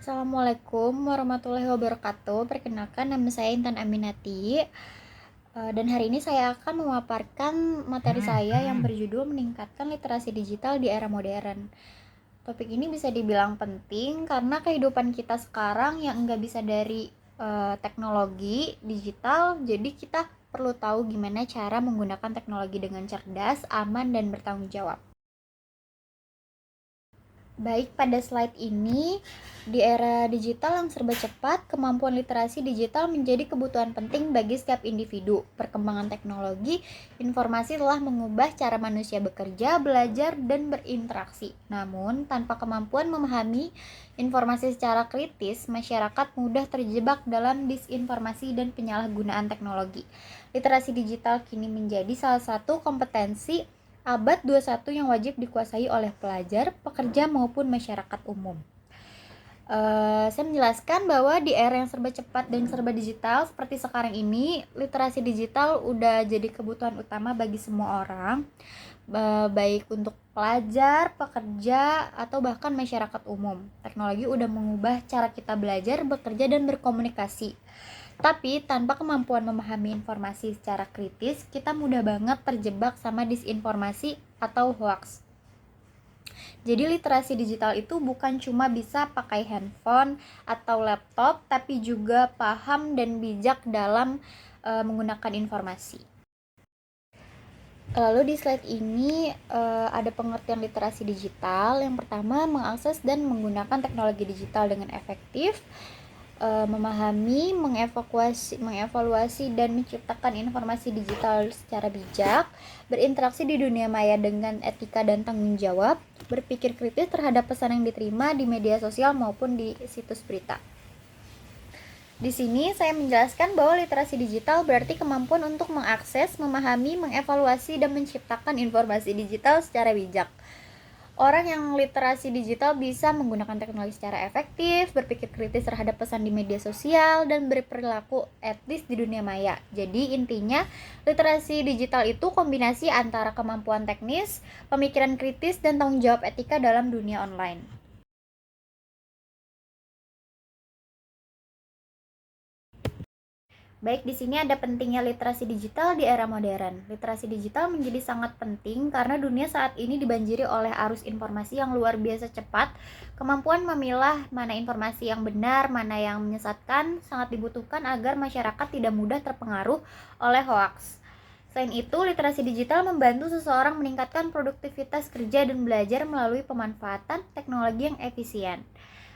Assalamualaikum warahmatullahi wabarakatuh. Perkenalkan, nama saya Intan Aminati. Dan hari ini saya akan memaparkan materi saya yang berjudul meningkatkan literasi digital di era modern. Topik ini bisa dibilang penting karena kehidupan kita sekarang yang nggak bisa dari teknologi digital. Jadi kita perlu tahu gimana cara menggunakan teknologi dengan cerdas, aman, dan bertanggung jawab. Baik, pada slide ini, di era digital yang serba cepat, kemampuan literasi digital menjadi kebutuhan penting bagi setiap individu. Perkembangan teknologi, informasi telah mengubah cara manusia bekerja, belajar, dan berinteraksi. Namun, tanpa kemampuan memahami informasi secara kritis, masyarakat mudah terjebak dalam disinformasi dan penyalahgunaan teknologi. Literasi digital kini menjadi salah satu kompetensi abad 21 yang wajib dikuasai oleh pelajar, pekerja, maupun masyarakat umum. Saya menjelaskan bahwa di era yang serba cepat dan serba digital seperti sekarang ini, literasi digital udah jadi kebutuhan utama bagi semua orang, baik untuk pelajar, pekerja, atau bahkan masyarakat umum. Teknologi udah mengubah cara kita belajar, bekerja, dan berkomunikasi. Tapi tanpa kemampuan memahami informasi secara kritis, kita mudah banget terjebak sama disinformasi atau hoax. Jadi literasi digital itu bukan cuma bisa pakai handphone atau laptop, tapi juga paham dan bijak dalam menggunakan informasi. Lalu di slide ini ada pengertian literasi digital. Yang pertama, mengakses dan menggunakan teknologi digital dengan efektif, memahami, mengevaluasi dan menciptakan informasi digital secara bijak, berinteraksi di dunia maya dengan etika dan tanggung jawab, berpikir kritis terhadap pesan yang diterima di media sosial maupun di situs berita. Di sini saya menjelaskan bahwa literasi digital berarti kemampuan untuk mengakses, memahami, mengevaluasi, dan menciptakan informasi digital secara bijak. Orang yang literasi digital bisa menggunakan teknologi secara efektif, berpikir kritis terhadap pesan di media sosial, dan berperilaku etis di dunia maya. Jadi intinya, literasi digital itu kombinasi antara kemampuan teknis, pemikiran kritis, dan tanggung jawab etika dalam dunia online. Baik, di sini ada pentingnya literasi digital di era modern. Literasi digital menjadi sangat penting karena dunia saat ini dibanjiri oleh arus informasi yang luar biasa cepat. Kemampuan memilah mana informasi yang benar, mana yang menyesatkan sangat dibutuhkan agar masyarakat tidak mudah terpengaruh oleh hoaks. Selain itu, literasi digital membantu seseorang meningkatkan produktivitas kerja dan belajar melalui pemanfaatan teknologi yang efisien.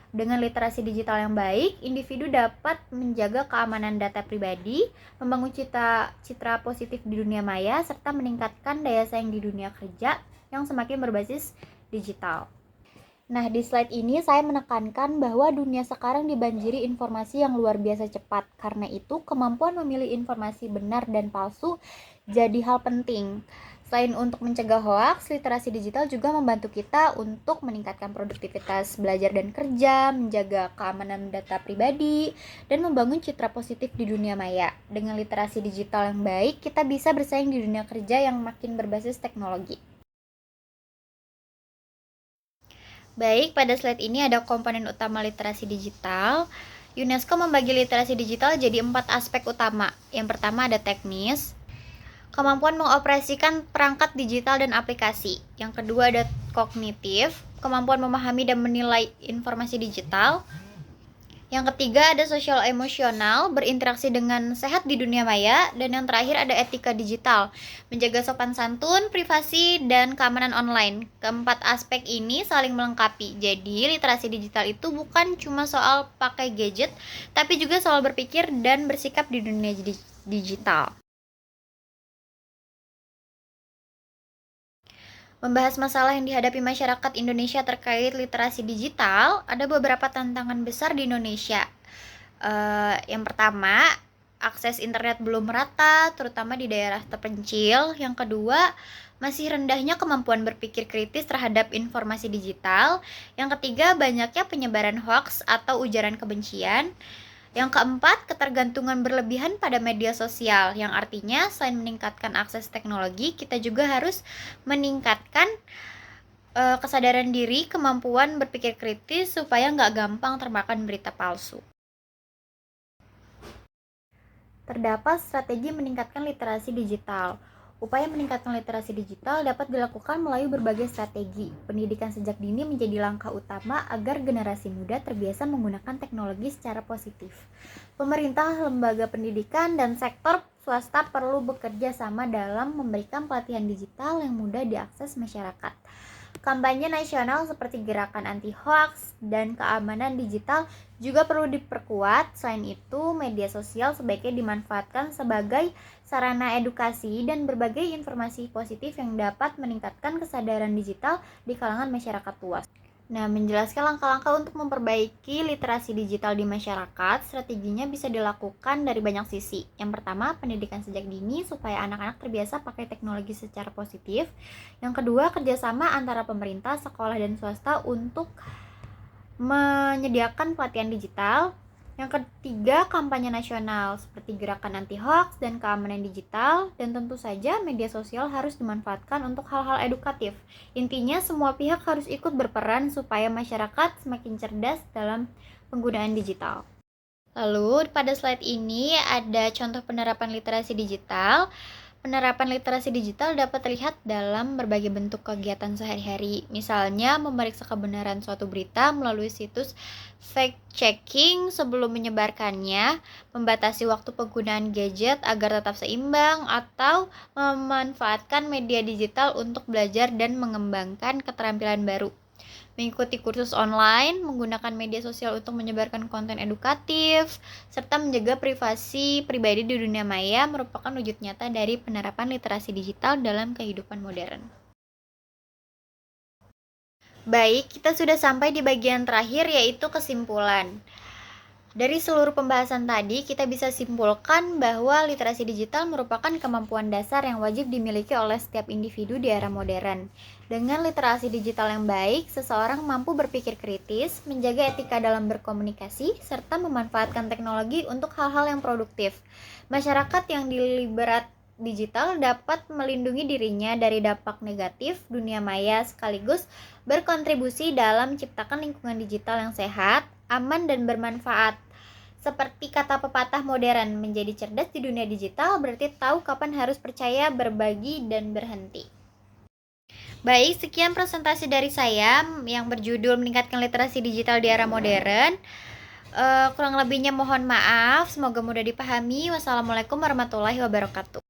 Dengan literasi digital yang baik, individu dapat menjaga keamanan data pribadi, membangun citra positif di dunia maya, serta meningkatkan daya saing di dunia kerja yang semakin berbasis digital. Nah, di slide ini saya menekankan bahwa dunia sekarang dibanjiri informasi yang luar biasa cepat. Karena itu, kemampuan memilih informasi benar dan palsu jadi hal penting. Selain untuk mencegah hoaks, literasi digital juga membantu kita untuk meningkatkan produktivitas belajar dan kerja, menjaga keamanan data pribadi, dan membangun citra positif di dunia maya. Dengan literasi digital yang baik, kita bisa bersaing di dunia kerja yang makin berbasis teknologi. Baik, pada slide ini ada komponen utama literasi digital. UNESCO membagi literasi digital jadi 4 aspek utama. Yang pertama ada teknis, kemampuan mengoperasikan perangkat digital dan aplikasi. Yang kedua ada kognitif, kemampuan memahami dan menilai informasi digital. Yang ketiga ada sosial emosional, berinteraksi dengan sehat di dunia maya. Dan yang terakhir ada etika digital, menjaga sopan santun, privasi, dan keamanan online. Keempat aspek ini saling melengkapi. Jadi literasi digital itu bukan cuma soal pakai gadget, tapi juga soal berpikir dan bersikap di dunia digital. Membahas masalah yang dihadapi masyarakat Indonesia terkait literasi digital, ada beberapa tantangan besar di Indonesia. Yang pertama, akses internet belum merata, terutama di daerah terpencil. Yang kedua, masih rendahnya kemampuan berpikir kritis terhadap informasi digital. Yang ketiga, banyaknya penyebaran hoaks atau ujaran kebencian. Yang keempat, ketergantungan berlebihan pada media sosial, yang artinya selain meningkatkan akses teknologi, kita juga harus meningkatkan Kesadaran diri, kemampuan berpikir kritis supaya nggak gampang termakan berita palsu. Terdapat strategi meningkatkan literasi digital. Upaya meningkatkan literasi digital dapat dilakukan melalui berbagai strategi. Pendidikan sejak dini menjadi langkah utama agar generasi muda terbiasa menggunakan teknologi secara positif. Pemerintah, lembaga pendidikan, dan sektor swasta perlu bekerja sama dalam memberikan pelatihan digital yang mudah diakses masyarakat. Kampanye nasional seperti gerakan anti-hoax dan keamanan digital juga perlu diperkuat. Selain itu, media sosial sebaiknya dimanfaatkan sebagai sarana edukasi dan berbagai informasi positif yang dapat meningkatkan kesadaran digital di kalangan masyarakat luas. Nah, menjelaskan langkah-langkah untuk memperbaiki literasi digital di masyarakat, strateginya bisa dilakukan dari banyak sisi. Yang pertama, pendidikan sejak dini supaya anak-anak terbiasa pakai teknologi secara positif. Yang kedua, kerjasama antara pemerintah, sekolah, dan swasta untuk menyediakan pelatihan digital. Yang ketiga, kampanye nasional seperti gerakan anti-hoax dan keamanan digital. Dan tentu saja media sosial harus dimanfaatkan untuk hal-hal edukatif. Intinya semua pihak harus ikut berperan supaya masyarakat semakin cerdas dalam penggunaan digital. Lalu pada slide ini ada contoh penerapan literasi digital. Penerapan literasi digital dapat terlihat dalam berbagai bentuk kegiatan sehari-hari. Misalnya, memeriksa kebenaran suatu berita melalui situs fact-checking sebelum menyebarkannya, membatasi waktu penggunaan gadget agar tetap seimbang, atau memanfaatkan media digital untuk belajar dan mengembangkan keterampilan baru. Mengikuti kursus online, menggunakan media sosial untuk menyebarkan konten edukatif, serta menjaga privasi pribadi di dunia maya merupakan wujud nyata dari penerapan literasi digital dalam kehidupan modern. Baik, kita sudah sampai di bagian terakhir yaitu kesimpulan. Dari seluruh pembahasan tadi, kita bisa simpulkan bahwa literasi digital merupakan kemampuan dasar yang wajib dimiliki oleh setiap individu di era modern. Dengan literasi digital yang baik, seseorang mampu berpikir kritis, menjaga etika dalam berkomunikasi, serta memanfaatkan teknologi untuk hal-hal yang produktif. Masyarakat yang diliberat digital dapat melindungi dirinya dari dampak negatif dunia maya sekaligus berkontribusi dalam menciptakan lingkungan digital yang sehat, aman, dan bermanfaat. Seperti kata pepatah modern, menjadi cerdas di dunia digital berarti tahu kapan harus percaya, berbagi, dan berhenti. Baik, sekian presentasi dari saya yang berjudul meningkatkan literasi digital di era modern. Kurang lebihnya mohon maaf, semoga mudah dipahami. Wassalamualaikum warahmatullahi wabarakatuh.